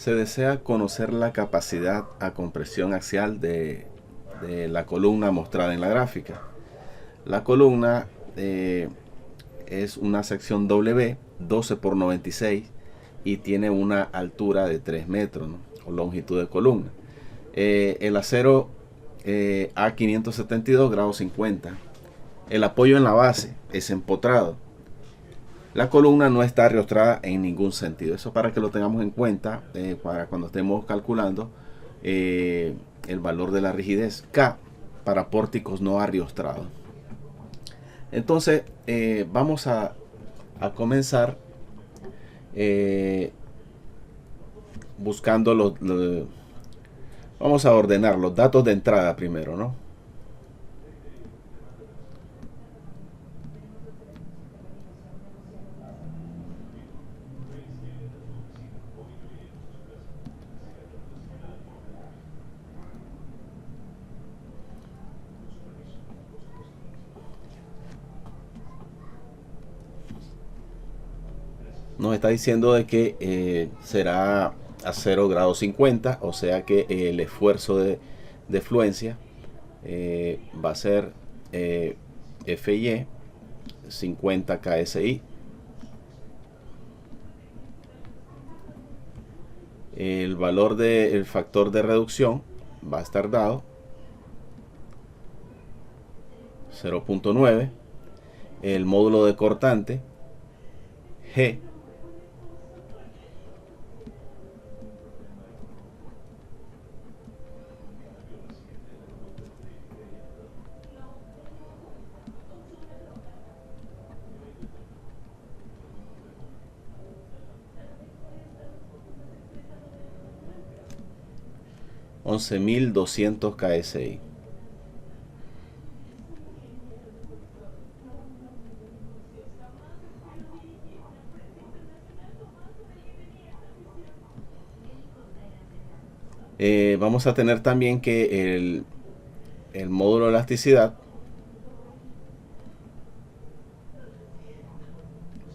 Se desea conocer la capacidad a compresión axial de la columna mostrada en la gráfica. La columna es una sección W 12 por 96 y tiene una altura de 3 metros, ¿no? O longitud de columna. El acero a 572 grados 50. El apoyo en la base es empotrado. La columna no está ariostrada en ningún sentido. Eso para que lo tengamos en cuenta para cuando estemos calculando el valor de la rigidez. K para pórticos no ariostrados. Entonces vamos a comenzar buscando vamos a ordenar los datos de entrada primero, ¿no? Nos está diciendo de que será a 0 grados 50, o sea que el esfuerzo de fluencia va a ser FY 50 KSI. El valor del factor de reducción va a estar dado 0.9. El módulo de cortante G 11.200 KSI. Vamos a tener también que el módulo de elasticidad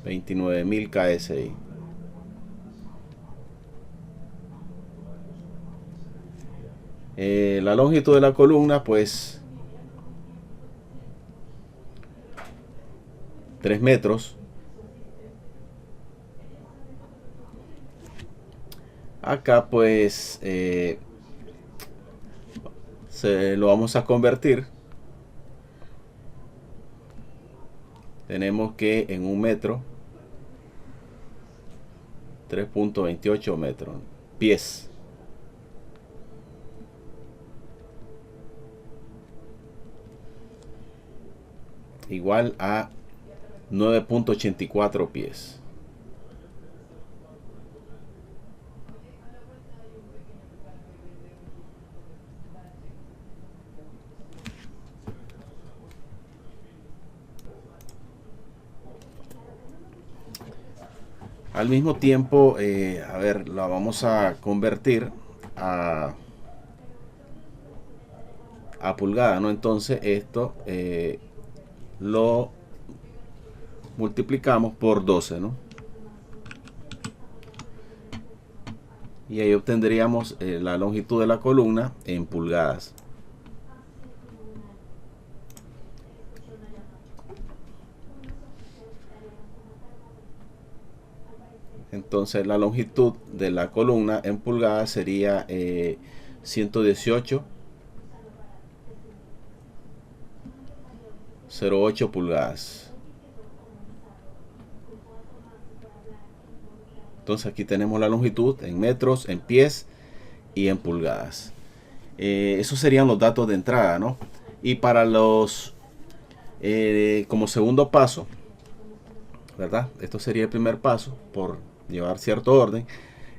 29.000 KSI. La longitud de la columna, pues 3 metros. Acá pues lo vamos a convertir. Tenemos que en un metro 3.28 metros pies. Igual a 9.84 pies. Al mismo tiempo, a ver, la vamos a convertir a pulgada, ¿no? Entonces esto lo multiplicamos por 12, ¿no? Y ahí obtendríamos la longitud de la columna en pulgadas. Entonces la longitud de la columna en pulgadas sería 118,08 pulgadas. Entonces aquí tenemos la longitud en metros, en pies y en pulgadas. Esos serían los datos de entrada, ¿no? Y para los como segundo paso, ¿verdad? Esto sería el primer paso por llevar cierto orden.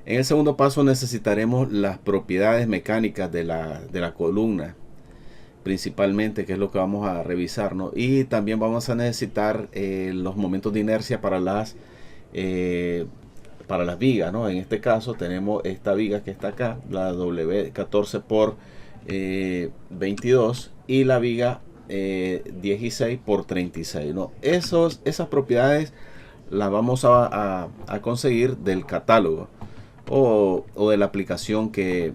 En el segundo paso necesitaremos las propiedades mecánicas de la columna, principalmente, que es lo que vamos a revisar, ¿no? Y también vamos a necesitar los momentos de inercia para las vigas, ¿no? En este caso tenemos esta viga que está acá, la W14 por 22, y la viga 16 por 36, ¿no? Esas propiedades las vamos a conseguir del catálogo. o de la aplicación que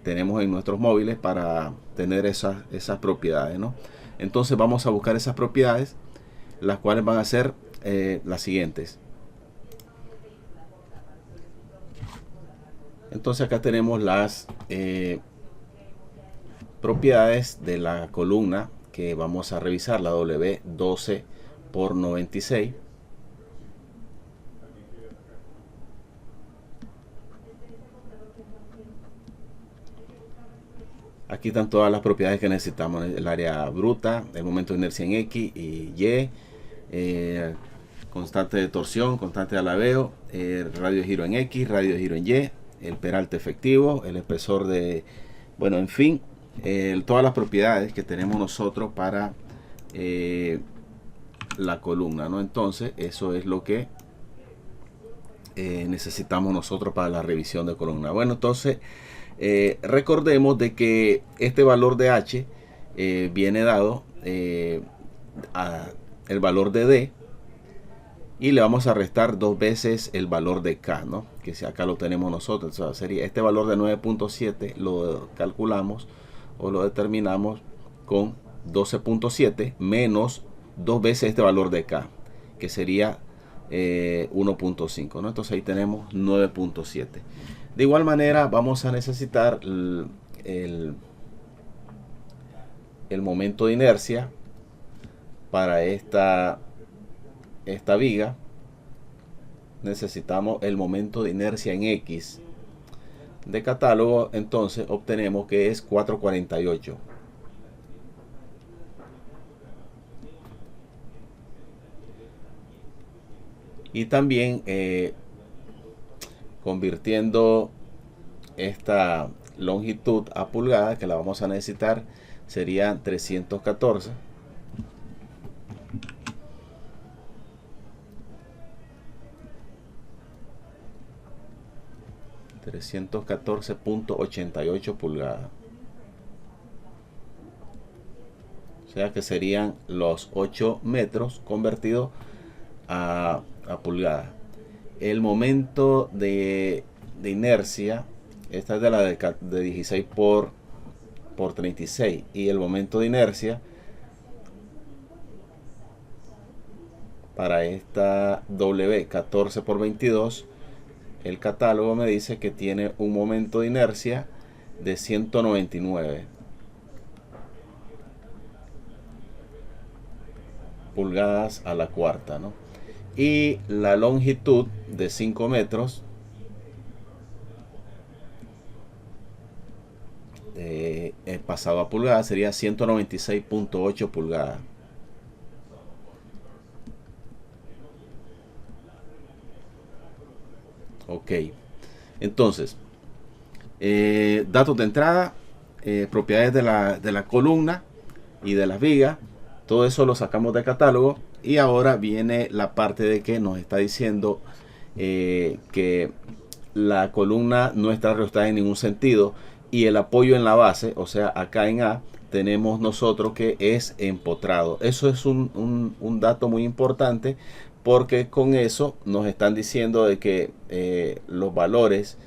tenemos en nuestros móviles para tener esas propiedades, ¿no? Entonces vamos a buscar esas propiedades, las cuales van a ser las siguientes. Entonces acá tenemos las propiedades de la columna que vamos a revisar, la W12 por 96. Aquí están todas las propiedades que necesitamos: el área bruta, el momento de inercia en X y Y, constante de torsión, constante de alabeo, radio de giro en X, radio de giro en Y, el peralte efectivo, el espesor de, bueno, en fin, todas las propiedades que tenemos nosotros para la columna, ¿no? Entonces eso es lo que necesitamos nosotros para la revisión de columna. Bueno, entonces recordemos de que este valor de H viene dado a el valor de D, y le vamos a restar 2 veces el valor de K, ¿no? Que si acá lo tenemos nosotros, o sea, sería este valor de 9.7, lo calculamos o lo determinamos con 12.7 menos 2 veces este valor de K, que sería 1.5, ¿no? Entonces ahí tenemos 9.7. De igual manera vamos a necesitar el momento de inercia para esta viga. Necesitamos el momento de inercia en X de catálogo, entonces obtenemos que es 448. Y también convirtiendo esta longitud a pulgada, que la vamos a necesitar, sería 314. 314.88 pulgadas. O sea que serían los 8 metros convertidos a pulgadas. El momento de inercia, esta es de la de 16 por 36, y el momento de inercia para esta W14 por 22, el catálogo me dice que tiene un momento de inercia de 199 pulgadas a la cuarta, ¿no? Y la longitud de 5 metros pasado a pulgadas sería 196.8 pulgadas. Ok, entonces datos de entrada, propiedades de la columna y de las vigas, todo eso lo sacamos de catálogo. Y ahora viene la parte de que nos está diciendo que la columna no está reajustada en ningún sentido, y el apoyo en la base, o sea, acá en A tenemos nosotros que es empotrado. Eso es un dato muy importante, porque con eso nos están diciendo de que los valores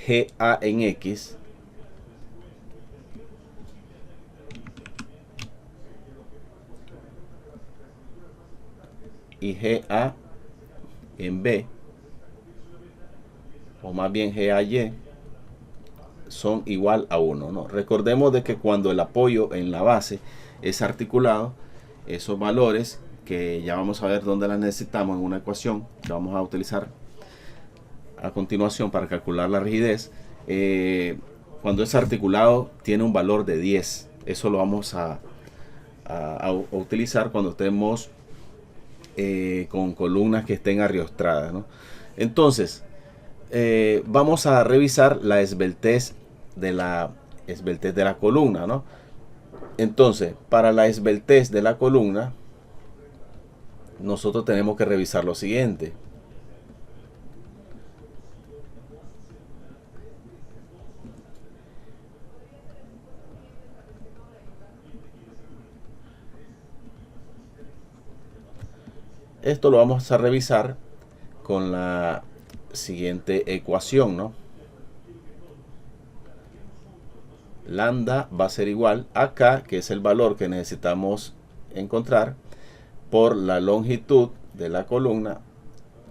GA en X y GA en B, o más bien GAY, son igual a 1, ¿no? Recordemos de que cuando el apoyo en la base es articulado, esos valores, que ya vamos a ver dónde las necesitamos en una ecuación que vamos a utilizar a continuación para calcular la rigidez, cuando es articulado tiene un valor de 10. Eso lo vamos a utilizar cuando estemos con columnas que estén arriostradas, ¿no? Entonces vamos a revisar la esbeltez de la columna, ¿no? Entonces, para la esbeltez de la columna, nosotros tenemos que revisar lo siguiente. Esto lo vamos a revisar con la siguiente ecuación, ¿no? Lambda va a ser igual a K, que es el valor que necesitamos encontrar, por la longitud de la columna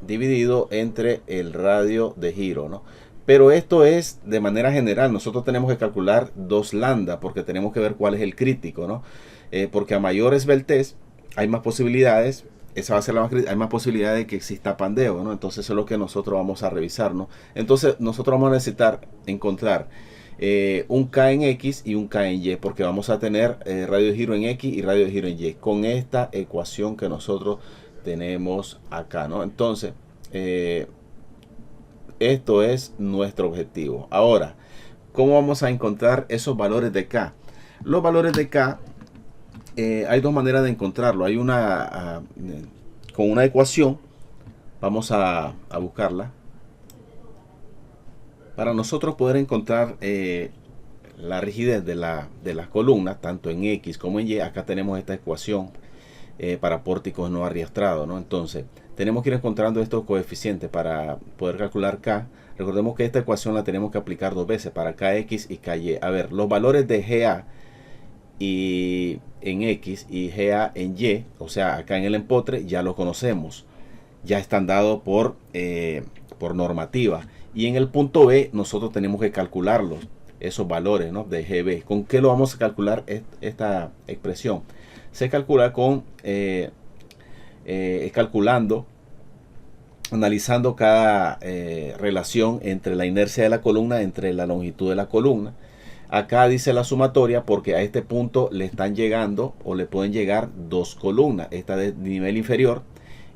dividido entre el radio de giro, ¿no? Pero esto es de manera general. Nosotros tenemos que calcular 2 lambda porque tenemos que ver cuál es el crítico, ¿no? Porque a mayor esbeltez hay más posibilidades. Esa va a ser la más crítica. Hay más posibilidades de que exista pandeo, ¿no? Entonces eso es lo que nosotros vamos a revisar, ¿no? Entonces nosotros vamos a necesitar encontrar un K en X y un K en Y, porque vamos a tener radio de giro en X y radio de giro en Y con esta ecuación que nosotros tenemos acá, ¿no? Entonces, esto es nuestro objetivo. Ahora, ¿cómo vamos a encontrar esos valores de K? Los valores de K, hay dos maneras de encontrarlo. Hay una, con una ecuación, vamos a buscarla. Para nosotros poder encontrar la rigidez de la columna, tanto en X como en Y, acá tenemos esta ecuación para pórticos no arrastrados, ¿no? Entonces, tenemos que ir encontrando estos coeficientes para poder calcular K. Recordemos que esta ecuación la tenemos que aplicar 2 veces para KX y KY. A ver, los valores de GA y en X y GA en Y, o sea, acá en el empotre, ya lo conocemos. Ya están dados por normativa. Y en el punto B, nosotros tenemos que calcularlos, esos valores, ¿no?, de GB. ¿Con qué lo vamos a calcular esta expresión? Se calcula con calculando, analizando cada relación entre la inercia de la columna, entre la longitud de la columna. Acá dice la sumatoria porque a este punto le están llegando o le pueden llegar 2 columnas. Esta de nivel inferior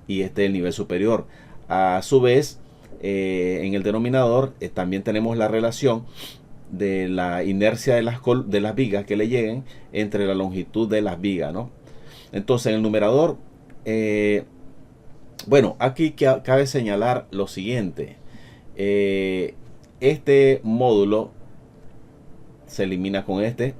y este del nivel superior. A su vez, en el denominador también tenemos la relación de la inercia de las vigas que le lleguen entre la longitud de las vigas, ¿no? Entonces, en el numerador, bueno, aquí cabe señalar lo siguiente. Este módulo se elimina con este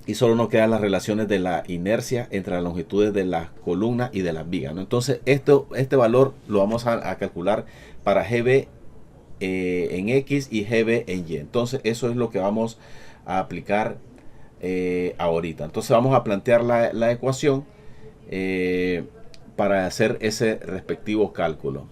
y solo nos quedan las relaciones de la inercia entre las longitudes de las columnas y de las vigas, ¿no? Entonces, este valor lo vamos a calcular para GB en X y GB en Y. Entonces, eso es lo que vamos a aplicar ahorita. Entonces, vamos a plantear la ecuación para hacer ese respectivo cálculo.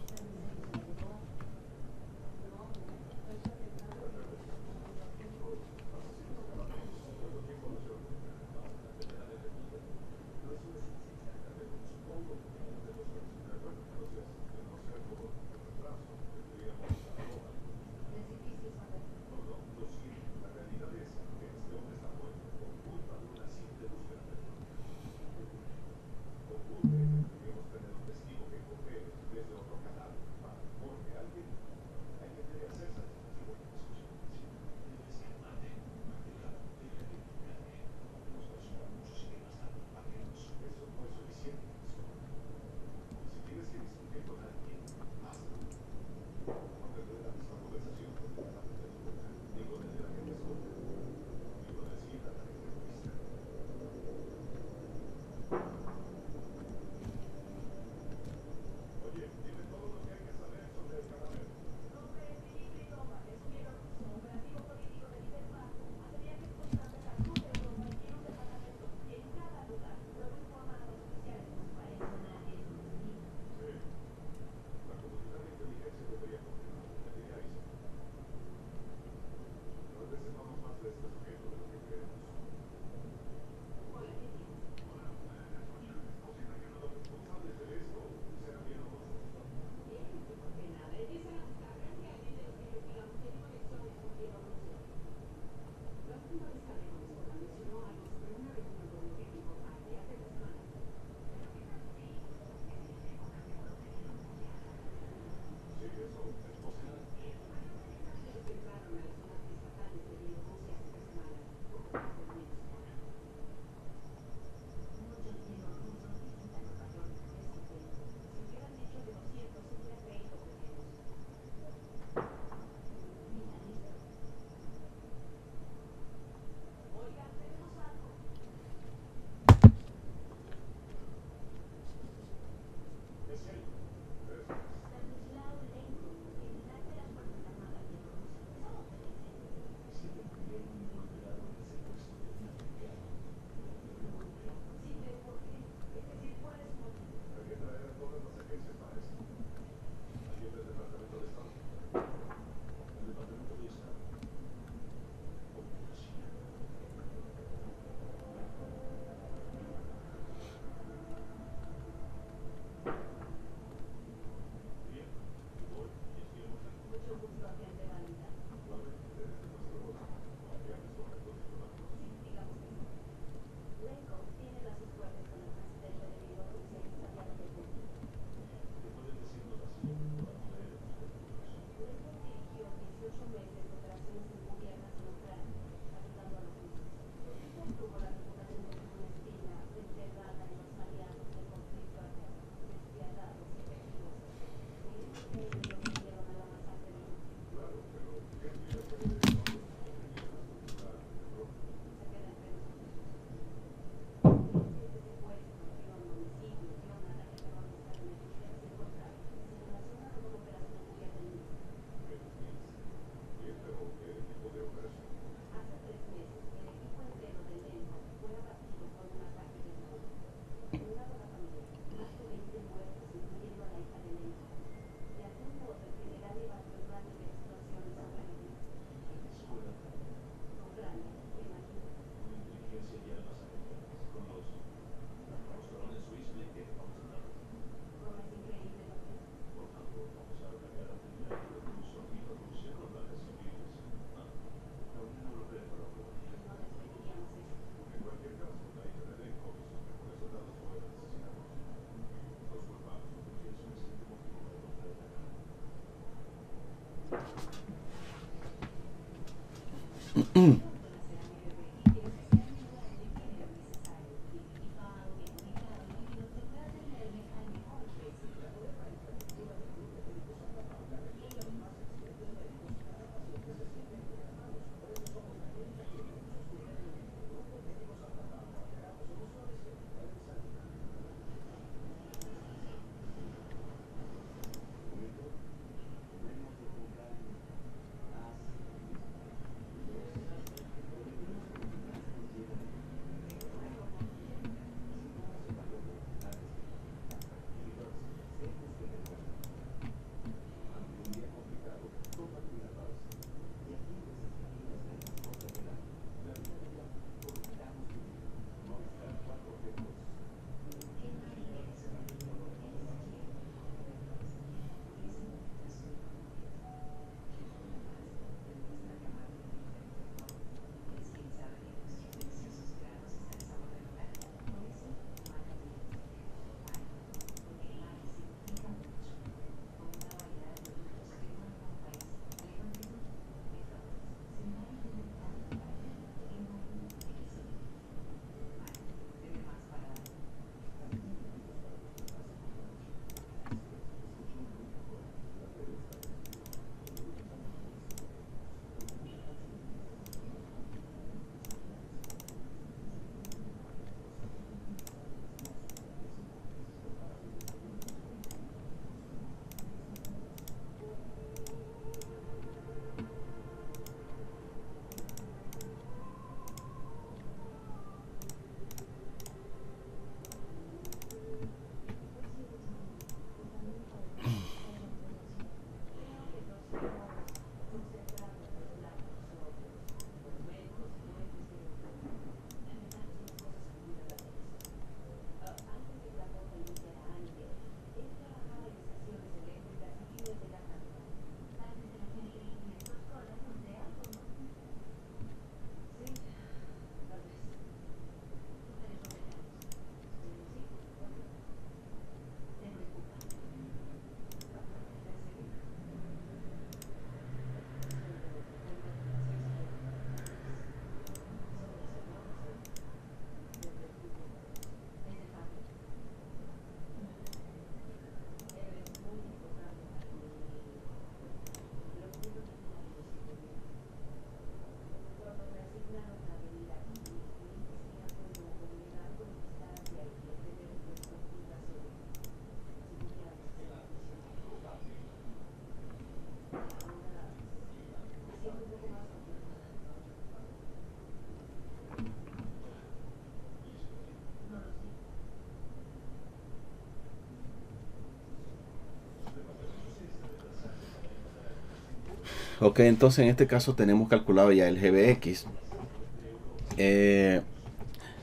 Ok, entonces en este caso tenemos calculado ya el GBX.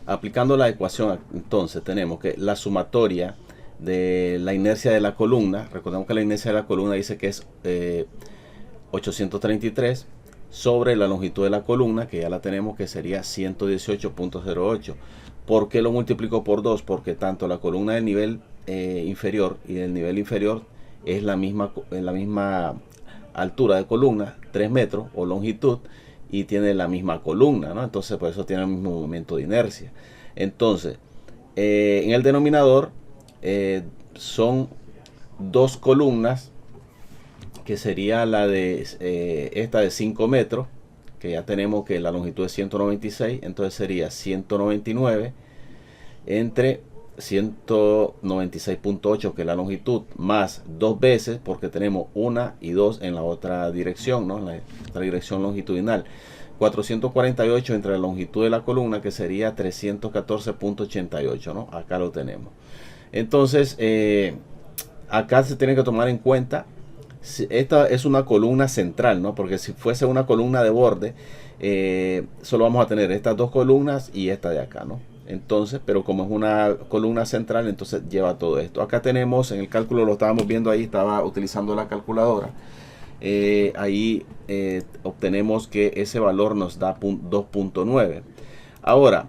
Aplicando la ecuación, entonces tenemos que la sumatoria de la inercia de la columna, recordemos que la inercia de la columna dice que es 833 sobre la longitud de la columna, que ya la tenemos, que sería 118.08. ¿Por qué lo multiplico por 2? Porque tanto la columna del nivel inferior y del nivel inferior es la misma altura de columna, 3 metros o longitud, y tiene la misma columna, ¿no? Entonces por eso tiene el mismo momento de inercia. Entonces en el denominador son dos columnas, que sería la de esta de 5 metros, que ya tenemos que la longitud es 196, entonces sería 199 entre 196.8, que es la longitud, más dos veces, porque tenemos una y dos en la otra dirección, ¿no? En la otra dirección longitudinal. 448 entre la longitud de la columna, que sería 314.88, ¿no? Acá lo tenemos. Entonces, acá se tiene que tomar en cuenta, esta es una columna central, ¿no? Porque si fuese una columna de borde, solo vamos a tener estas dos columnas y esta de acá, ¿no? Entonces, pero como es una columna central, entonces lleva todo esto. Acá tenemos, en el cálculo lo estábamos viendo ahí, estaba utilizando la calculadora. Ahí obtenemos que ese valor nos da 2.9. Ahora,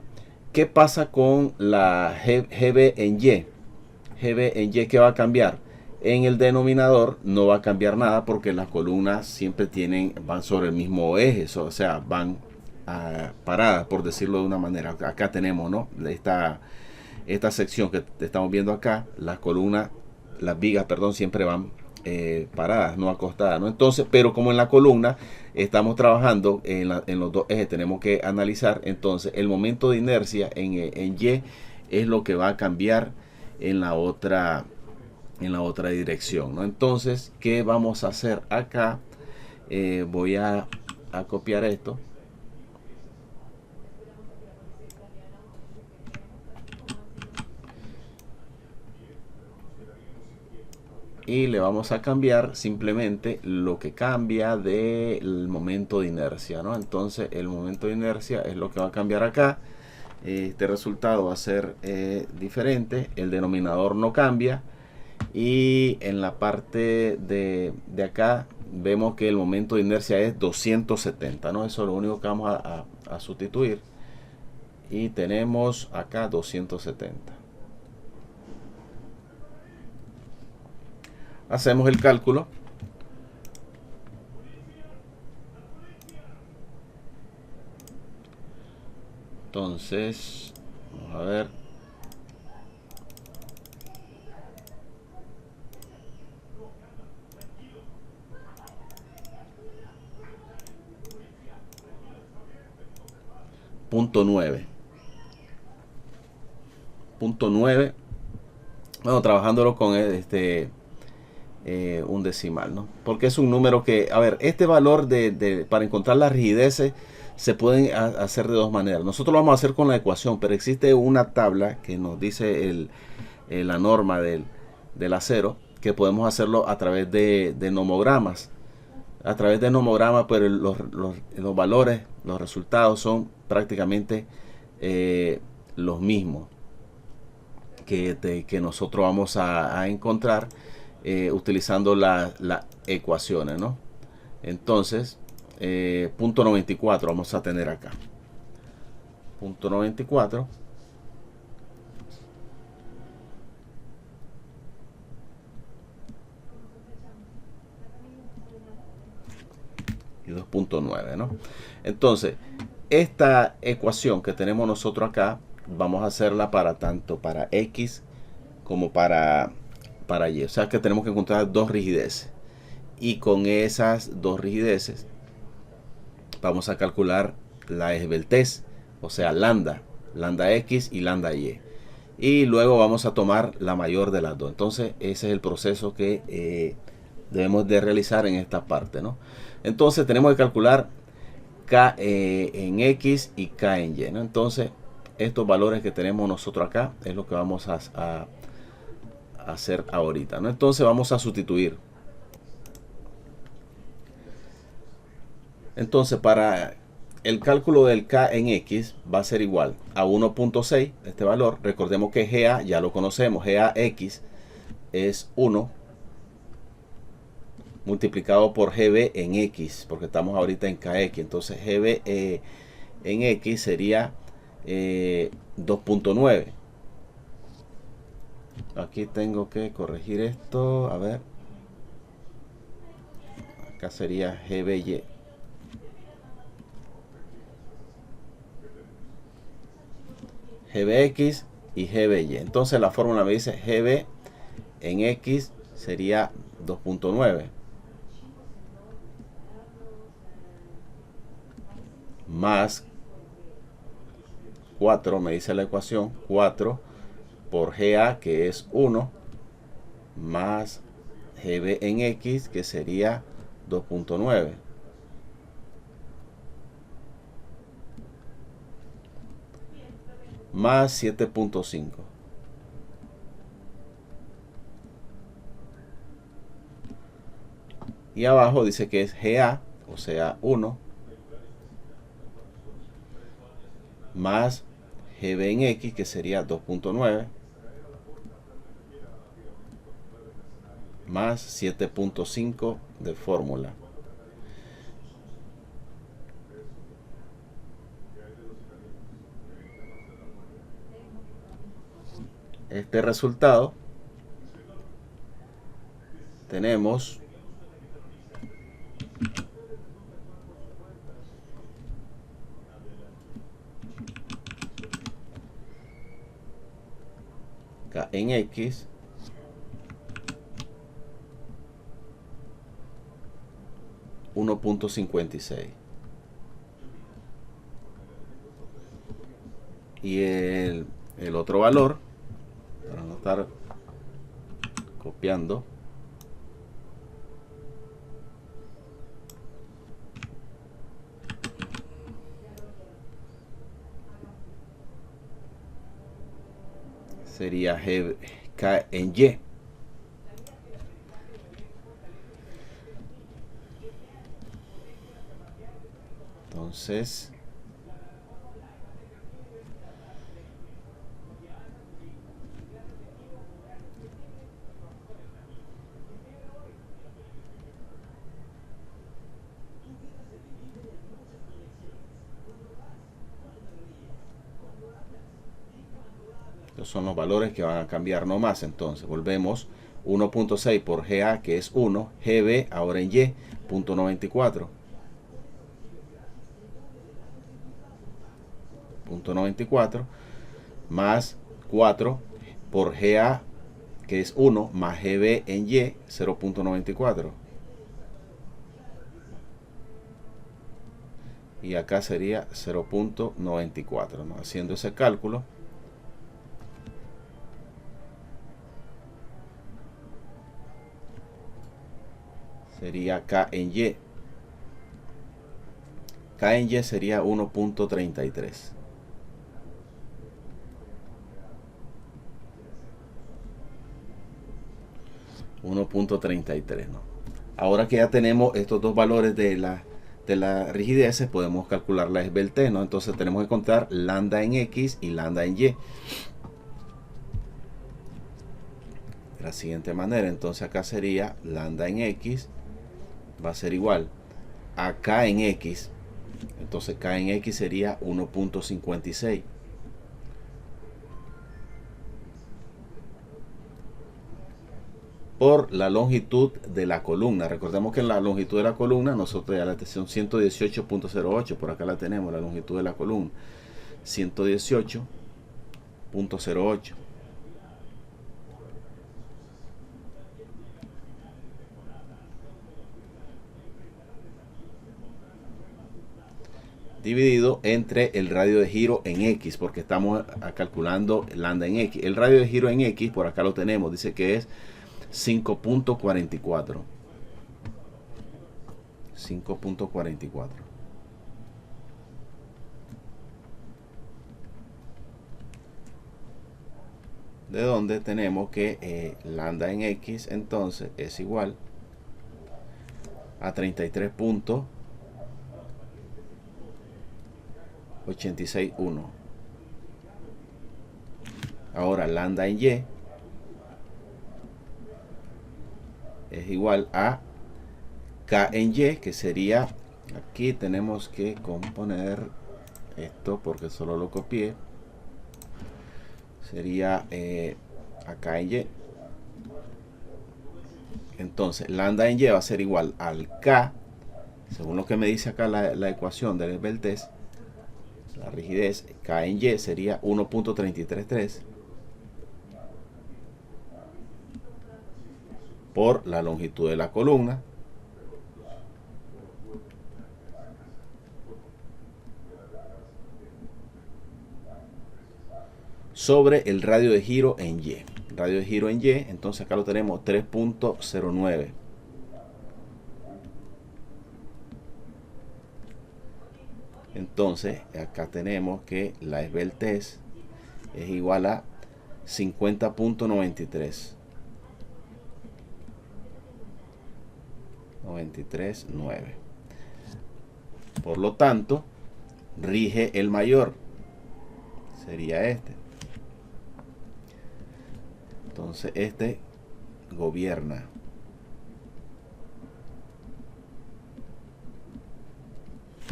¿qué pasa con la GB en Y? GB en Y, ¿qué va a cambiar? En el denominador no va a cambiar nada, porque las columnas siempre van sobre el mismo eje, o sea, van paradas, por decirlo de una manera. Acá tenemos, ¿no?, esta sección que estamos viendo acá, las columnas, las vigas, perdón, siempre van paradas, no acostadas, ¿no? Entonces, pero como en la columna estamos trabajando en los dos ejes, tenemos que analizar, entonces el momento de inercia en Y es lo que va a cambiar en la otra dirección, ¿no? Entonces, ¿qué vamos a hacer acá? Voy a copiar esto. Y le vamos a cambiar simplemente lo que cambia del momento de inercia, ¿no? Entonces el momento de inercia es lo que va a cambiar acá. Este resultado va a ser diferente. El denominador no cambia. Y en la parte de acá vemos que el momento de inercia es 270, ¿no? Eso es lo único que vamos a sustituir. Y tenemos acá 270. Hacemos el cálculo. Entonces, vamos a ver. Punto 9. Punto 9. Bueno, trabajándolo con un decimal, ¿no? Porque es un número que, a ver, este valor para encontrar las rigideces se pueden hacer de dos maneras. Nosotros lo vamos a hacer con la ecuación, pero existe una tabla que nos dice la norma del acero, que podemos hacerlo a través de nomogramas. A través de nomogramas, pero los valores, los resultados son prácticamente los mismos que nosotros vamos a encontrar utilizando las ecuaciones, ¿no? Entonces, punto 94 vamos a tener acá. Punto 94. Y 2.9, ¿no? Entonces, esta ecuación que tenemos nosotros acá, vamos a hacerla para tanto para X como para Y. O sea que tenemos que encontrar dos rigideces. Y con esas dos rigideces vamos a calcular la esbeltez, o sea, lambda X y lambda Y. Y luego vamos a tomar la mayor de las dos. Entonces, ese es el proceso que debemos de realizar en esta parte, ¿no? Entonces, tenemos que calcular K en X y K en Y, ¿no? Entonces, estos valores que tenemos nosotros acá es lo que vamos a hacer ahorita, ¿no? Entonces, vamos a sustituir. Entonces, para el cálculo del K en X va a ser igual a 1.6, este valor. Recordemos que GA ya lo conocemos. GAX es 1 multiplicado por GB en X, porque estamos ahorita en KX. Entonces, GB en X sería 2.9. Aquí tengo que corregir esto. A ver. Acá sería GBY. GBX y GBY. Entonces la fórmula me dice GB en X sería 2.9 más 4, me dice la ecuación, 4 por GA, que es 1, más GB en X, que sería 2.9. Más 7.5. Y abajo dice que es GA, o sea 1, más GB en X, que sería 2.9, más 7.5 de fórmula. Este resultado tenemos en X $1.56. Y el otro valor, para no estar copiando, sería K en Y. Entonces, estos son los valores que van a cambiar no más. Entonces, volvemos 1.6 por GA, que es 1, GB ahora en Y, 0.94. 0.94 más 4 por GA, que es 1, más GB en Y, 0.94. Y acá sería 0.94, ¿no? Haciendo ese cálculo, sería K en Y. K en Y sería 1.33. .33, ¿no? Ahora que ya tenemos estos dos valores de la rigidez, podemos calcular la esbeltez, ¿no? Entonces tenemos que contar lambda en X y lambda en Y. De la siguiente manera, entonces acá sería lambda en X va a ser igual a K en X. Entonces K en X sería 1.56. Por la longitud de la columna. Recordemos que en la longitud de la columna nosotros ya la tenemos 118.08, por acá la tenemos, la longitud de la columna 118.08. dividido entre el radio de giro en X, porque estamos calculando lambda en X. El radio de giro en X, por acá lo tenemos, dice que es 5.44. 5.44. De donde tenemos que lambda en X entonces es igual a 33.861. Ahora lambda en Y es igual a K en Y, que sería, aquí tenemos que componer esto porque solo lo copié, sería acá en Y. Entonces lambda en Y va a ser igual al K, según lo que me dice acá la ecuación del esbeltez, la rigidez, K en Y sería 1.333 por la longitud de la columna sobre el radio de giro en Y. Radio de giro en Y, entonces acá lo tenemos 3.09. Entonces acá tenemos que la esbeltez es igual a 50.93. 93.9. Por lo tanto, rige el mayor. Sería este. Entonces este gobierna.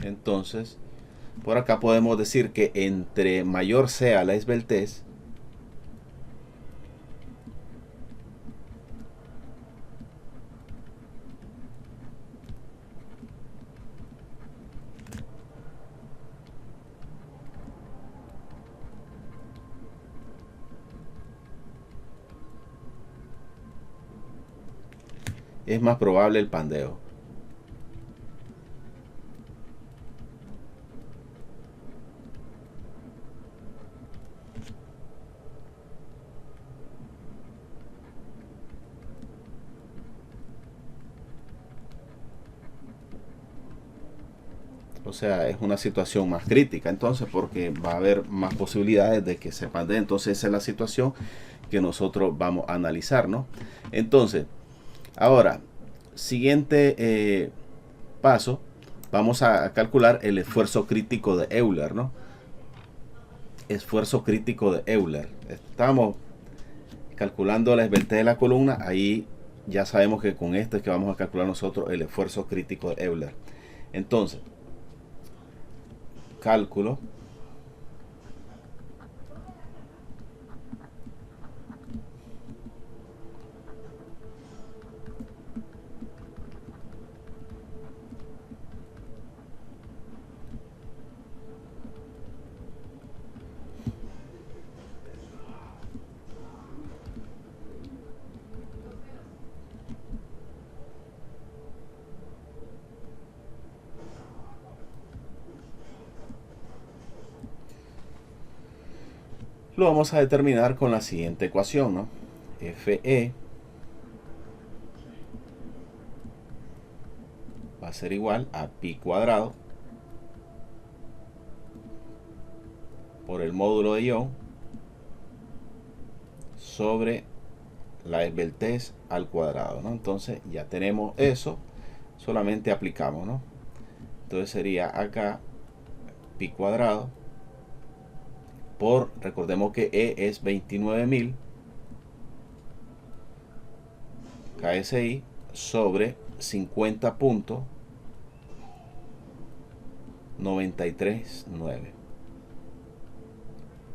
Entonces, por acá podemos decir que entre mayor sea la esbeltez, es más probable el pandeo. O sea, es una situación más crítica entonces, porque va a haber más posibilidades de que se pandee. Entonces esa es la situación que nosotros vamos a analizar, ¿no? Entonces, ahora, siguiente paso, vamos a calcular el esfuerzo crítico de Euler, ¿no? Esfuerzo crítico de Euler. Estamos calculando la esbeltez de la columna, ahí ya sabemos que con esto es que vamos a calcular nosotros el esfuerzo crítico de Euler. Entonces, cálculo lo vamos a determinar con la siguiente ecuación, ¿no? Fe va a ser igual a pi cuadrado por el módulo de ion sobre la esbeltez al cuadrado, ¿no? Entonces ya tenemos eso, solamente aplicamos, ¿no? Entonces sería acá pi cuadrado por, recordemos que E es 29.000 KSI sobre 50.939.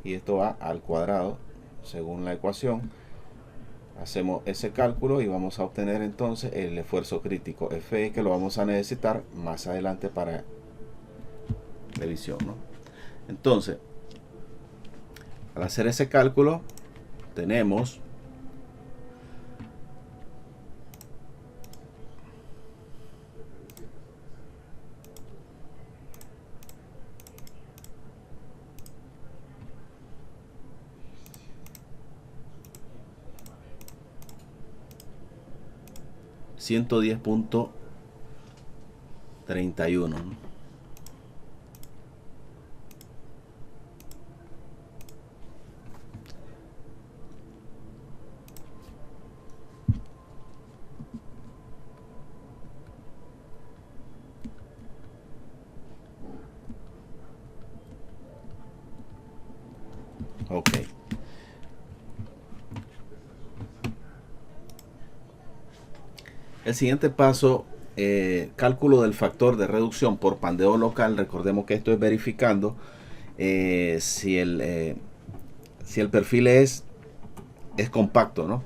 Y esto va al cuadrado según la ecuación. Hacemos ese cálculo y vamos a obtener entonces el esfuerzo crítico Fe, que lo vamos a necesitar más adelante para revisión, ¿no? Entonces, al hacer ese cálculo, tenemos $110.31, ¿no? Ok. El siguiente paso, cálculo del factor de reducción por pandeo local. Recordemos que esto es verificando si el perfil es compacto, ¿no?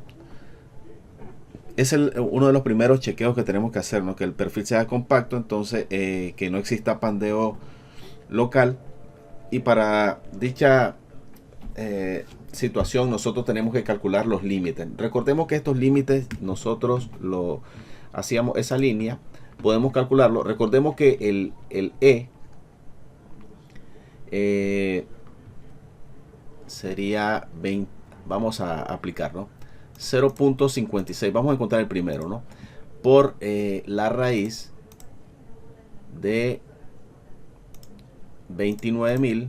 Es uno de los primeros chequeos que tenemos que hacer, ¿no? Que el perfil sea compacto, entonces que no exista pandeo local. Y para dicha situación nosotros tenemos que calcular los límites. Recordemos que estos límites nosotros lo hacíamos esa línea, podemos calcularlo. Recordemos que el sería 20, vamos a aplicar, ¿no? 0.56, vamos a encontrar el primero, ¿no? Por la raíz de 29.000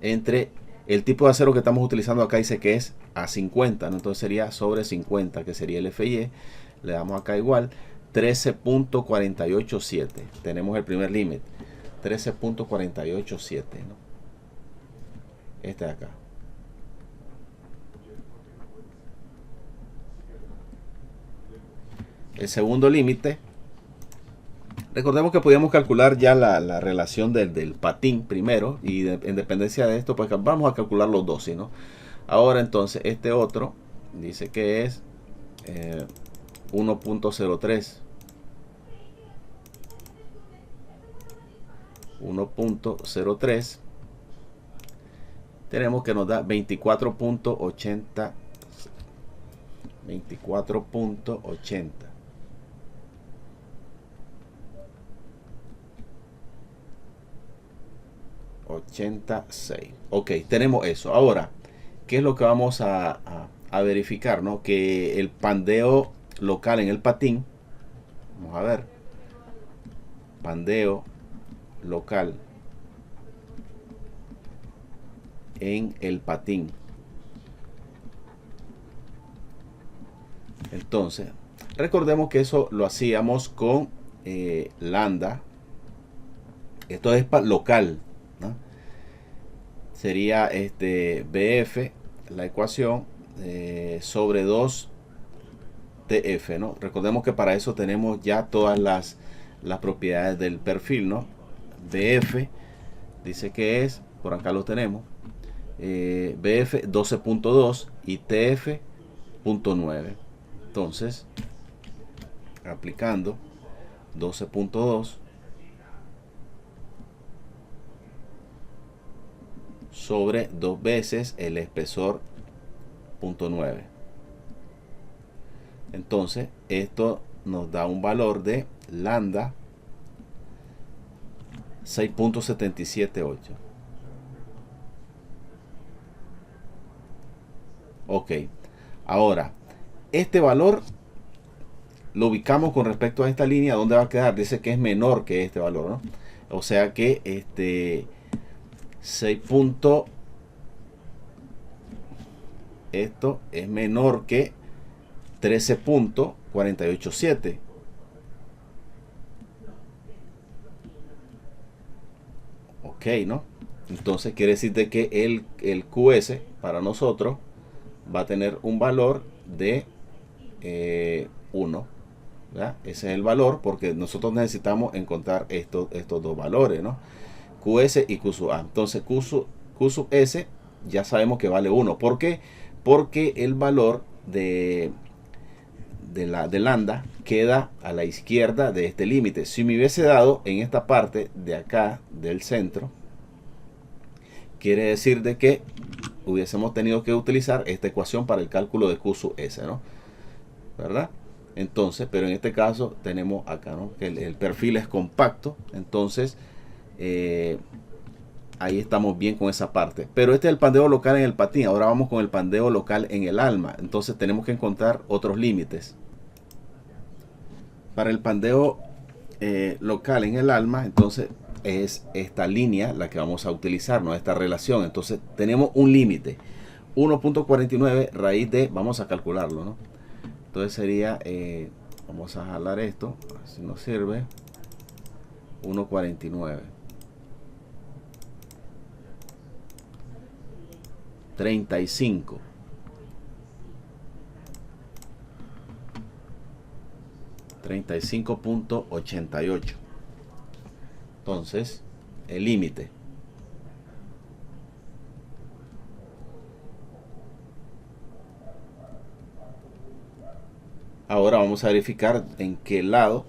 entre el tipo de acero que estamos utilizando acá, dice que es a 50, ¿no? Entonces sería sobre 50, que sería el FY. Le damos acá igual 13.487. Tenemos el primer límite, 13.487, ¿no? Este de acá. El segundo límite, recordemos que podíamos calcular ya la relación del patín primero, y en dependencia de esto pues vamos a calcular los dos, ¿sí, no? Ahora entonces este otro dice que es 1.03, 1.03, tenemos que nos da 24.80, 24.80. Ok, tenemos eso. Ahora, ¿qué es lo que vamos a verificar? ¿No? Que el pandeo local en el patín, vamos a ver, pandeo local en el patín. Entonces, recordemos que eso lo hacíamos con lambda. Esto es local, ¿no? Sería BF, la ecuación, sobre 2 TF, ¿no? Recordemos que para eso tenemos ya todas las propiedades del perfil, ¿no? BF dice que es, por acá lo tenemos, BF 12.2 y TF 0.9. Entonces, aplicando 12.2 sobre 2 veces el espesor 0.9. Entonces, esto nos da un valor de lambda 6.778. Ok, ahora este valor lo ubicamos con respecto a esta línea. ¿Dónde va a quedar? Dice que es menor que este valor, ¿no? O sea que 6. Esto es menor que 13.487. Ok, ¿no? Entonces quiere decir de que el QS para nosotros va a tener un valor de 1. ¿verdad? Ese es el valor, porque nosotros necesitamos encontrar estos dos valores, ¿no? QS y Q sub A. Entonces Q sub S ya sabemos que vale 1. ¿Por qué? Porque el valor de lambda queda a la izquierda de este límite. Si me hubiese dado en esta parte de acá del centro, quiere decir de que hubiésemos tenido que utilizar esta ecuación para el cálculo de Q sub S, ¿no? ¿Verdad? Entonces, pero en este caso tenemos acá, ¿no? Que el perfil es compacto, entonces ahí estamos bien con esa parte. Pero este es el pandeo local en el patín. Ahora vamos con el pandeo local en el alma. Entonces tenemos que encontrar otros límites. Para el pandeo local en el alma, entonces es esta línea la que vamos a utilizar, ¿no? Esta relación. Entonces tenemos un límite. 1.49 raíz de, vamos a calcularlo, ¿no? Entonces sería, vamos a jalar esto, si nos sirve, 1.49. 35. 35.88. Entonces, el límite. Ahora vamos a verificar en qué lado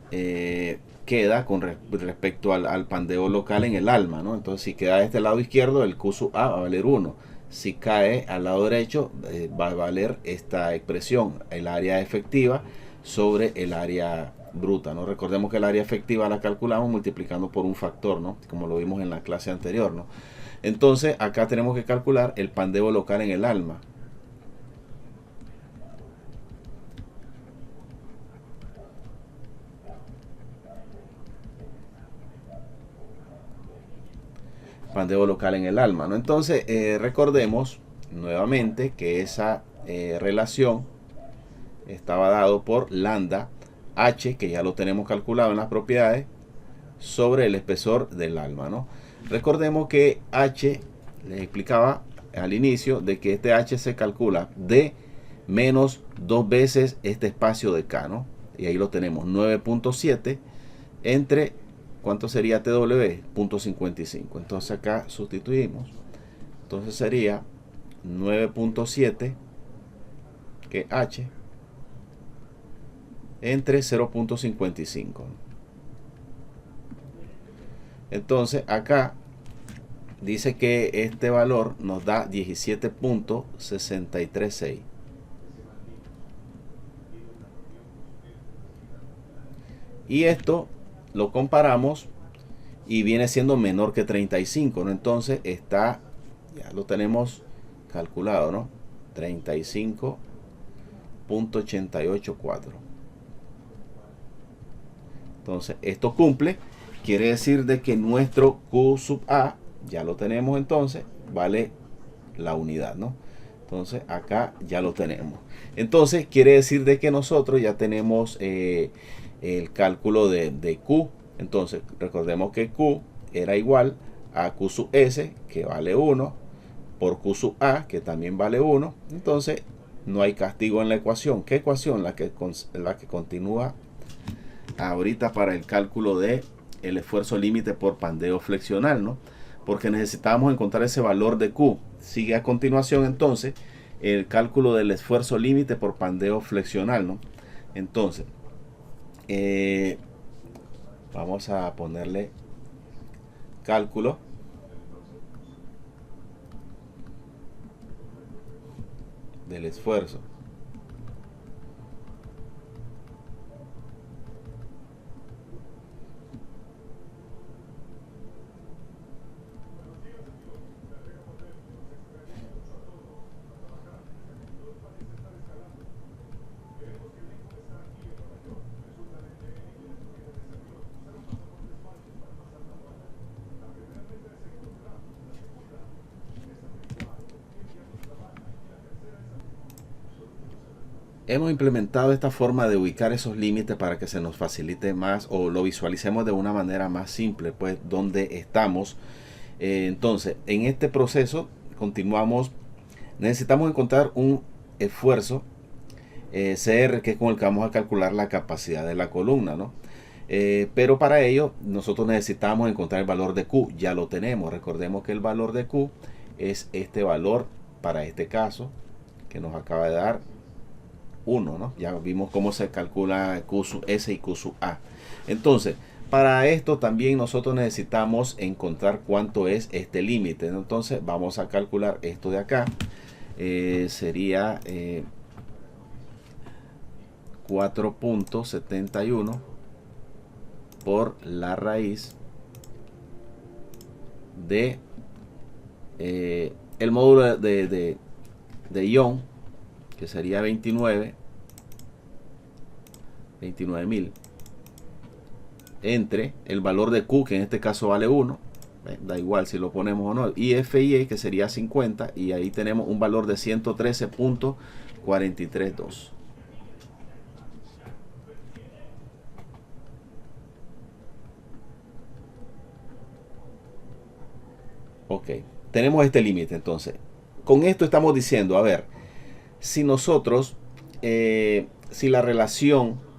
queda con respecto al pandeo local en el alma, ¿no? Entonces, si queda de este lado izquierdo, el Q sub A va a valer 1. Si cae al lado derecho, va a valer esta expresión, el área efectiva sobre el área bruta, ¿no? Recordemos que el área efectiva la calculamos multiplicando por un factor, ¿no? Como lo vimos en la clase anterior, ¿no? Entonces, acá tenemos que calcular el pandeo local en el alma. Pandeo local en el alma, ¿no? Entonces, recordemos nuevamente que esa relación estaba dado por lambda h, que ya lo tenemos calculado en las propiedades, sobre el espesor del alma, ¿no? Recordemos que h, les explicaba al inicio, de que este h se calcula de menos 2 veces este espacio de k, ¿no? Y ahí lo tenemos, 9.7 entre, ¿cuánto sería TW? 0.55. Entonces acá sustituimos. Entonces sería 9.7 que h entre 0.55. Entonces acá dice que este valor nos da 17.636. Y esto lo comparamos y viene siendo menor que 35, ¿no? Entonces está, ya lo tenemos calculado, ¿no? 35.884. Entonces esto cumple, quiere decir de que nuestro Q sub A, ya lo tenemos entonces, vale la unidad, ¿no? Entonces acá ya lo tenemos. Entonces quiere decir de que nosotros ya tenemos el cálculo de Q. Entonces recordemos que Q era igual a Q sub S, que vale 1, por Q sub A, que también vale 1. Entonces no hay castigo en la ecuación. ¿Qué ecuación? La que continúa ahorita para el cálculo de el esfuerzo límite por pandeo flexional, ¿no? Porque necesitamos encontrar ese valor de Q. Sigue a continuación entonces el cálculo del esfuerzo límite por pandeo flexional, ¿no? Entonces vamos a ponerle cálculo del esfuerzo hemos implementado esta forma de ubicar esos límites para que se nos facilite más o lo visualicemos de una manera más simple, pues donde estamos. Entonces, en este proceso continuamos, necesitamos encontrar un esfuerzo CR, que es con el que vamos a calcular la capacidad de la columna, ¿no? Pero para ello nosotros necesitamos encontrar el valor de Q. Ya lo tenemos. Recordemos que el valor de Q es este valor para este caso que nos acaba de dar 1, ¿no? Ya vimos cómo se calcula Q sub S y Q sub A. Entonces, para esto también nosotros necesitamos encontrar cuánto es este límite, ¿no? Entonces vamos a calcular esto de acá. Sería 4.71 por la raíz de el módulo de ion, que sería 29.000 entre el valor de Q, que en este caso vale 1, da igual si lo ponemos o no, y FIE, que sería 50, y ahí tenemos un valor de 113.432. Ok, tenemos este límite. Entonces, con esto estamos diciendo, a ver, si nosotros, si la relación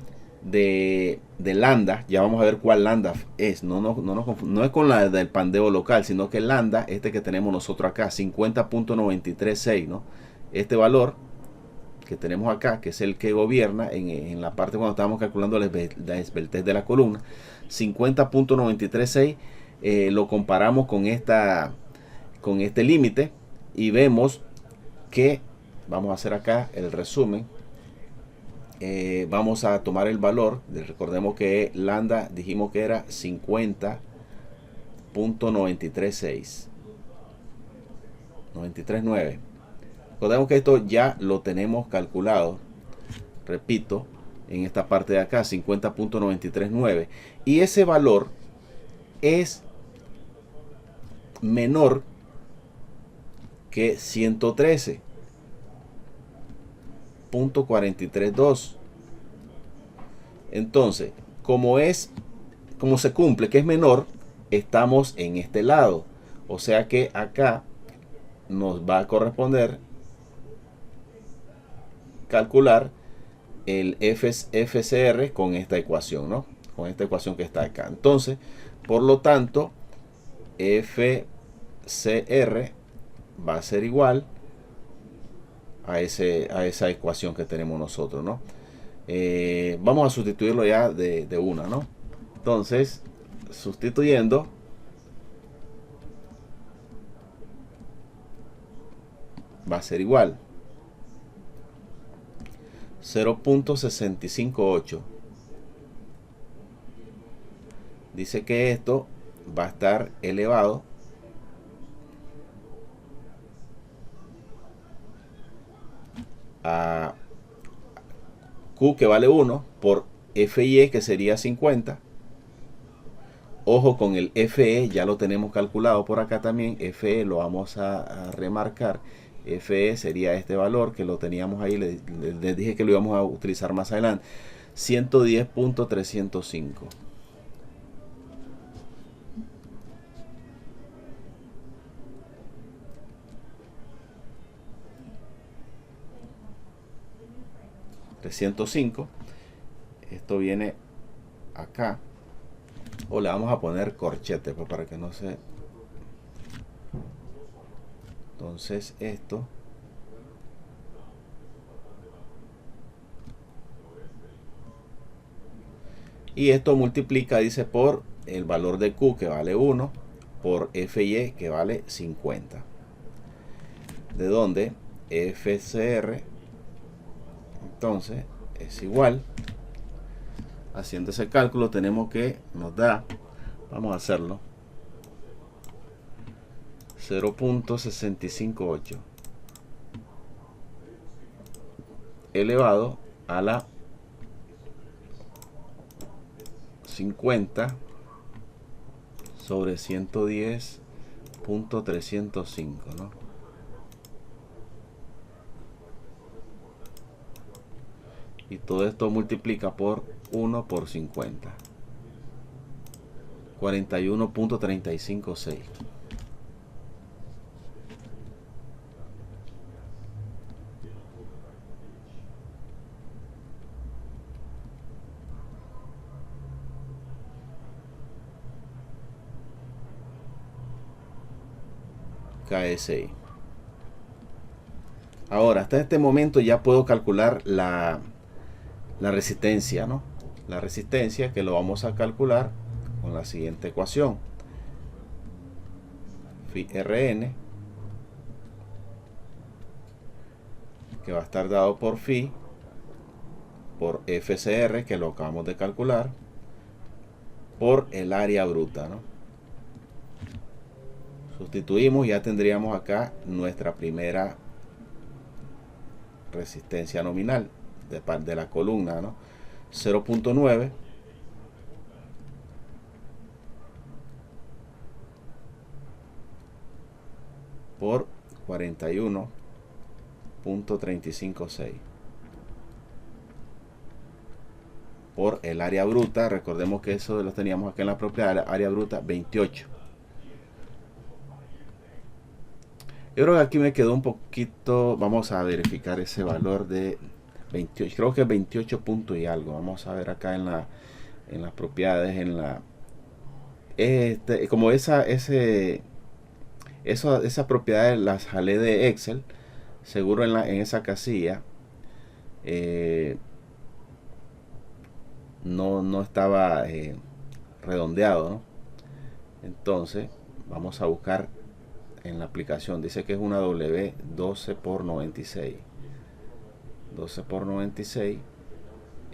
de lambda, ya vamos a ver cuál lambda es, no es con la del pandeo local, sino que lambda, este que tenemos nosotros acá, 50.936, ¿no? Este valor que tenemos acá, que es el que gobierna en la parte cuando estamos calculando la esbeltez de la columna, 50.936, lo comparamos con este límite y vemos que vamos a hacer acá el resumen. Vamos a tomar el valor, recordemos que lambda dijimos que era 50.936, 93.9. Recordemos que esto ya lo tenemos calculado, repito, en esta parte de acá, 50.939, y ese valor es menor que 113.432. Entonces, como se cumple que es menor, estamos en este lado, o sea que acá nos va a corresponder calcular el FCR con esta ecuación, ¿no? Con esta ecuación que está acá. Entonces, por lo tanto, FCR va a ser igual a esa ecuación que tenemos nosotros, ¿no? Vamos a sustituirlo ya de una, ¿no? Entonces, sustituyendo, va a ser igual 0.658 dice que esto va a estar elevado a Q, que vale 1, por FY, que sería 50. Ojo con el FE, ya lo tenemos calculado por acá también. FE lo vamos a remarcar. FE sería este valor que lo teníamos ahí, les dije que lo íbamos a utilizar más adelante. 110.305. Esto viene acá, o le vamos a poner corchete pues, para que no se... Entonces esto y esto multiplica, dice, por el valor de Q, que vale 1, por FY, que vale 50, de donde FCR entonces es igual, haciendo ese cálculo tenemos que nos da, vamos a hacerlo, 0.658 elevado a la 50 sobre 110.305, ¿no? Y todo esto multiplica por 1 por 50. 41.356. KSI. Ahora, hasta este momento ya puedo calcular la resistencia, ¿no? La resistencia, que lo vamos a calcular con la siguiente ecuación. Phi Rn, que va a estar dado por Phi por FCR, que lo acabamos de calcular, por el área bruta, ¿no? Sustituimos, ya tendríamos acá nuestra primera resistencia nominal de la columna, ¿no? 0.9 por 41.356 por el área bruta. Recordemos que eso lo teníamos aquí en la propia área bruta, 28. Yo creo que aquí me quedó un poquito, vamos a verificar ese valor de 28, creo que es 28 puntos y algo. Vamos a ver acá en las propiedades, en la como esas propiedades las jalé de Excel, seguro en esa casilla no estaba redondeado, ¿no? Entonces vamos a buscar en la aplicación, dice que es una W 12 por 96, 12 por 96,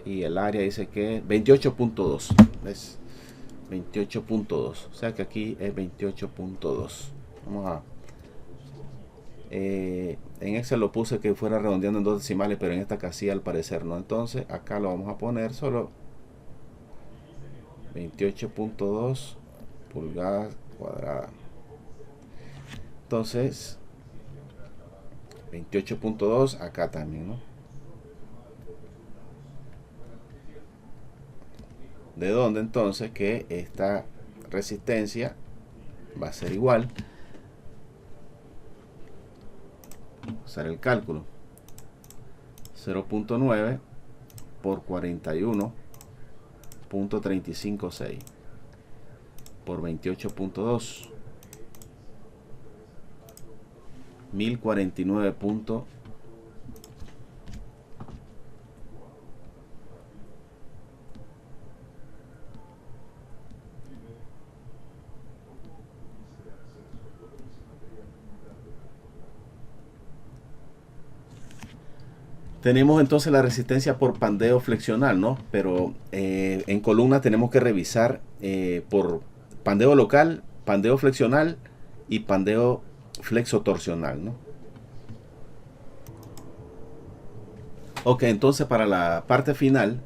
y el área dice que 28.2, ¿ves? 28.2, o sea que aquí es 28.2. Vamos a en Excel lo puse que fuera redondeando en dos decimales, pero en esta casilla al parecer no. Entonces acá lo vamos a poner solo 28.2 pulgadas cuadradas. Entonces 28.2 acá también, ¿no? De donde entonces que esta resistencia va a ser igual, usar el cálculo, 0.9 por 41.356 por 28.2, 1049. Tenemos entonces la resistencia por pandeo flexional, ¿no? Pero en columna tenemos que revisar por pandeo local, pandeo flexional y pandeo flexotorsional, ¿no? Ok, entonces para la parte final,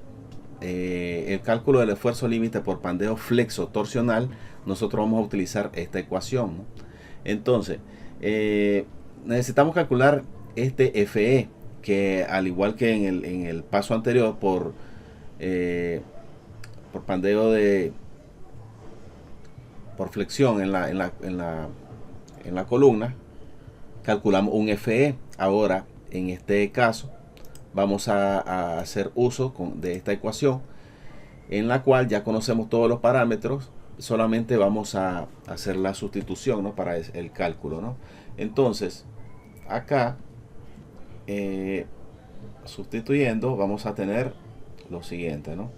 el cálculo del esfuerzo límite por pandeo flexotorsional, nosotros vamos a utilizar esta ecuación, ¿no? Entonces, necesitamos calcular este FE, que al igual que en el paso anterior por pandeo por flexión en la columna, calculamos un FE. Ahora, en este caso, vamos a hacer uso de esta ecuación, en la cual ya conocemos todos los parámetros, solamente vamos a hacer la sustitución, ¿no? Para el cálculo, ¿no? Entonces, acá, sustituyendo, vamos a tener lo siguiente, ¿no?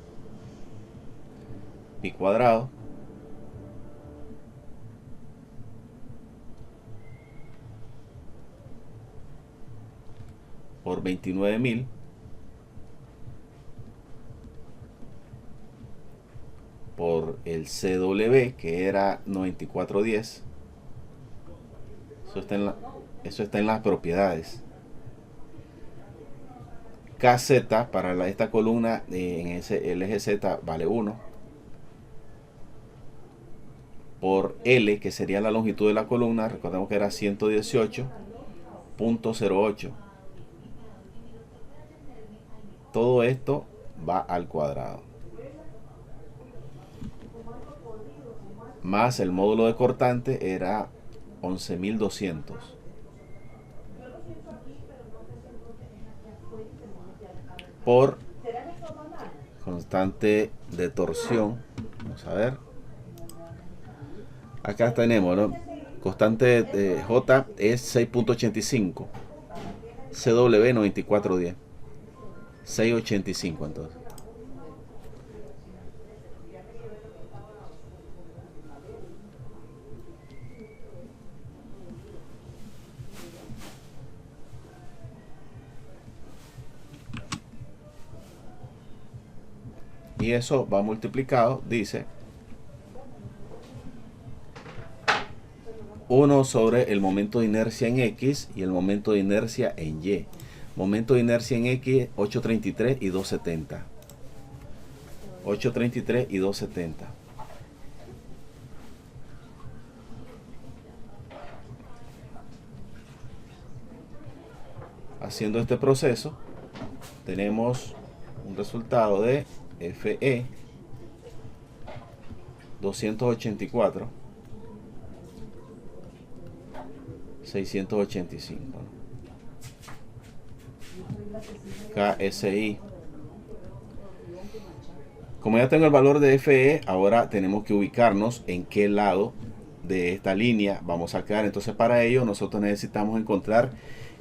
Pi cuadrado por 29.000 por el CW, que era 9410. Eso está en las propiedades. KZ para esta columna en el eje Z vale 1 por L, que sería la longitud de la columna. Recordemos que era 118.08. Todo esto va al cuadrado, más el módulo de cortante era 11.200 por constante de torsión. Vamos a ver, acá tenemos, ¿no? Constante J es 6.85, CW 9410, 6.85 entonces. Y eso va multiplicado, dice 1 sobre el momento de inercia en X y el momento de inercia en Y. Momento de inercia en X, 833 y 270. 833 y 270. Haciendo este proceso, tenemos un resultado de FE 284 685, KSI. Como ya tengo el valor de FE, ahora tenemos que ubicarnos en qué lado de esta línea vamos a quedar. Entonces, para ello nosotros necesitamos encontrar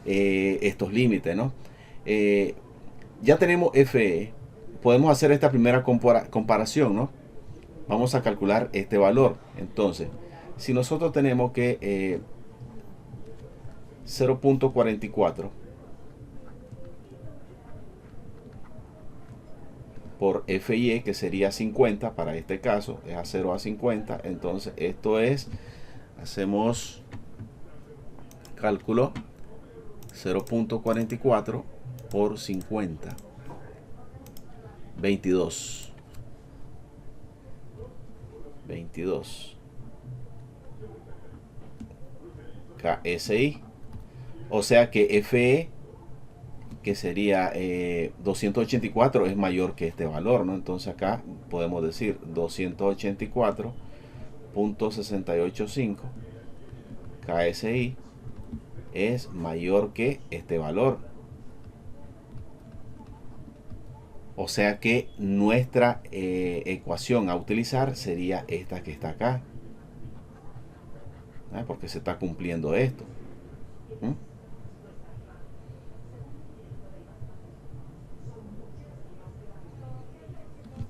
estos límites, ¿no? Ya tenemos FE. Podemos hacer esta primera comparación, ¿no? Vamos a calcular este valor. Entonces, si nosotros tenemos que 0.44 por FY, que sería 50 para este caso, es a 0 a 50. Entonces, esto es, hacemos cálculo 0.44 por 50. 22 KSI. O sea que FE, que sería 284, es mayor que este valor, ¿no? Entonces acá podemos decir 284.685 KSI es mayor que este valor. O sea que nuestra ecuación a utilizar sería esta que está acá, porque se está cumpliendo esto.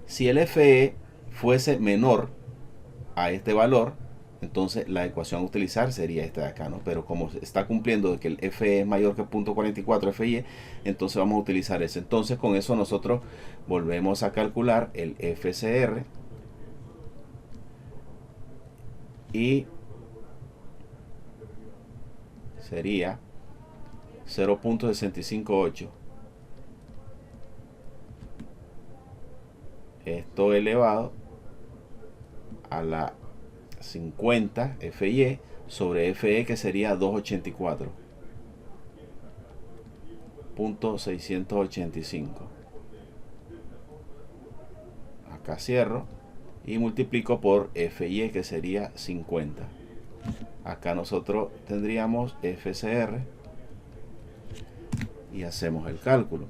Si el FE fuese menor a este valor, entonces la ecuación a utilizar sería esta de acá, ¿no? Pero como está cumpliendo de que el FE es mayor que 0.44 FI, entonces vamos a utilizar ese. Entonces con eso nosotros volvemos a calcular el FCR y sería 0.658. Esto elevado a la 50 FI sobre FE, que sería 284.685. Acá cierro y multiplico por FI, que sería 50. Acá nosotros tendríamos FCR y hacemos el cálculo.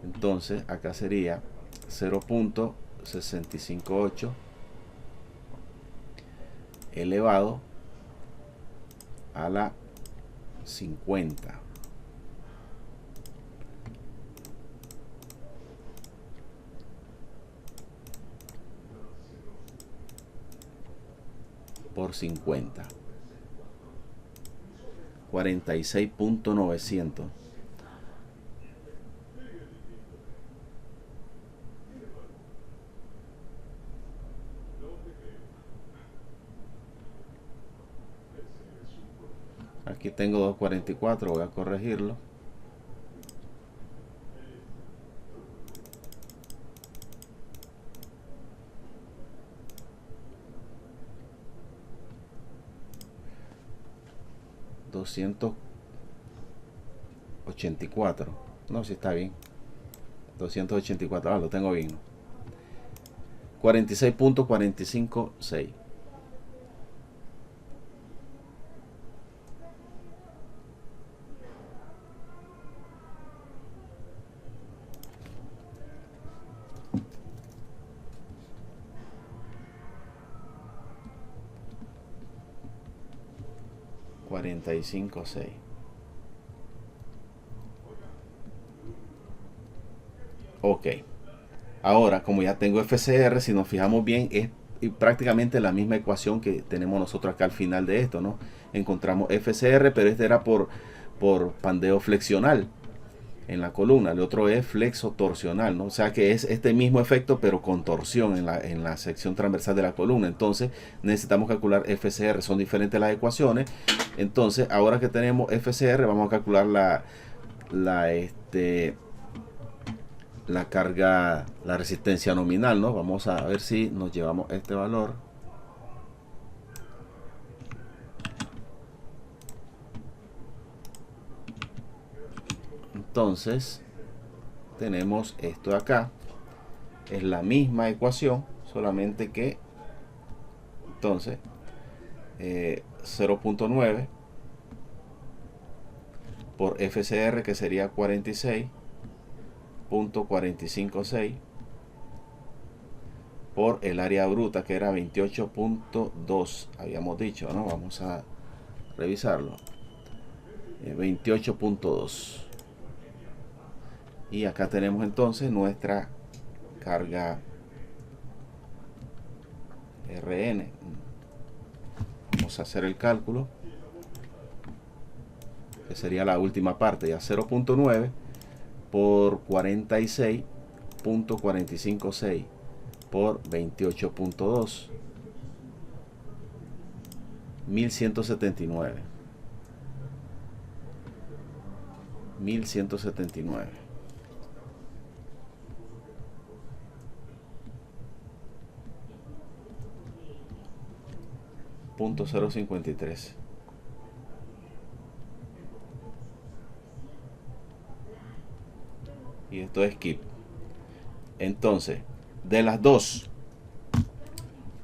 Entonces acá sería 0.658 elevado a la 50 por 50, 46.900. Aquí tengo 244, voy a corregirlo. $284. No, si está bien. 284. Ah, lo tengo bien. 46.456. $45.6. Ok. Ahora, como ya tengo FCR, si nos fijamos bien, es prácticamente la misma ecuación que tenemos nosotros acá al final de esto, ¿no? Encontramos FCR, pero este era por pandeo flexional en la columna. El otro es flexo torsional, ¿no? O sea que es este mismo efecto, pero con torsión en la sección transversal de la columna. Entonces necesitamos calcular FCR. Son diferentes las ecuaciones. Entonces, ahora que tenemos FCR, vamos a calcular la carga, la resistencia nominal, ¿no? Vamos a ver si nos llevamos este valor. Entonces tenemos esto de acá, es la misma ecuación, solamente que entonces 0.9 por FCR, que sería 46.456, por el área bruta, que era 28.2, habíamos dicho, ¿no? Vamos a revisarlo. 28.2. Y acá tenemos entonces nuestra carga RN. Vamos a hacer el cálculo, que sería la última parte, ya 0.9 por 46.456 por 28.2, 1179. 1179. .053. Y esto es skip. Entonces, de las dos,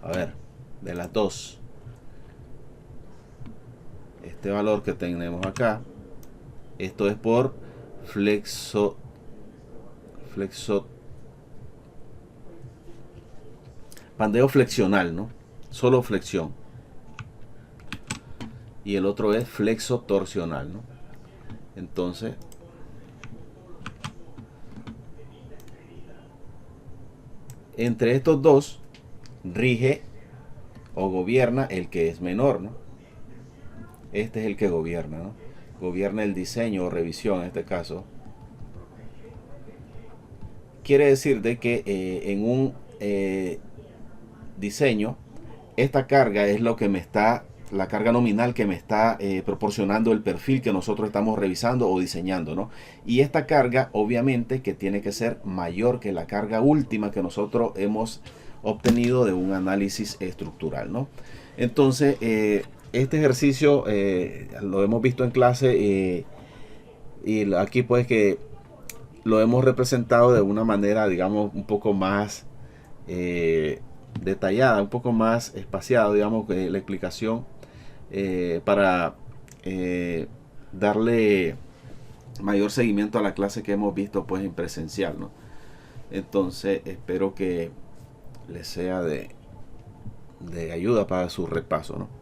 a ver, de las dos, este valor que tenemos acá, esto es por pandeo flexional, ¿no? Solo flexión. Y el otro es flexo torsional, ¿no? Entonces, entre estos dos rige o gobierna el que es menor, ¿no? Este es el que gobierna, ¿no? Gobierna el diseño o revisión en este caso. Quiere decir de que en un diseño, esta carga es lo que me está, la carga nominal que me está proporcionando el perfil que nosotros estamos revisando o diseñando, ¿no? Y esta carga obviamente que tiene que ser mayor que la carga última que nosotros hemos obtenido de un análisis estructural, ¿no? Entonces, este ejercicio lo hemos visto en clase y aquí pues que lo hemos representado de una manera, digamos, un poco más detallada, un poco más espaciada, digamos, la explicación para darle mayor seguimiento a la clase que hemos visto pues en presencial, ¿no? Entonces espero que les sea de ayuda para su repaso, ¿no?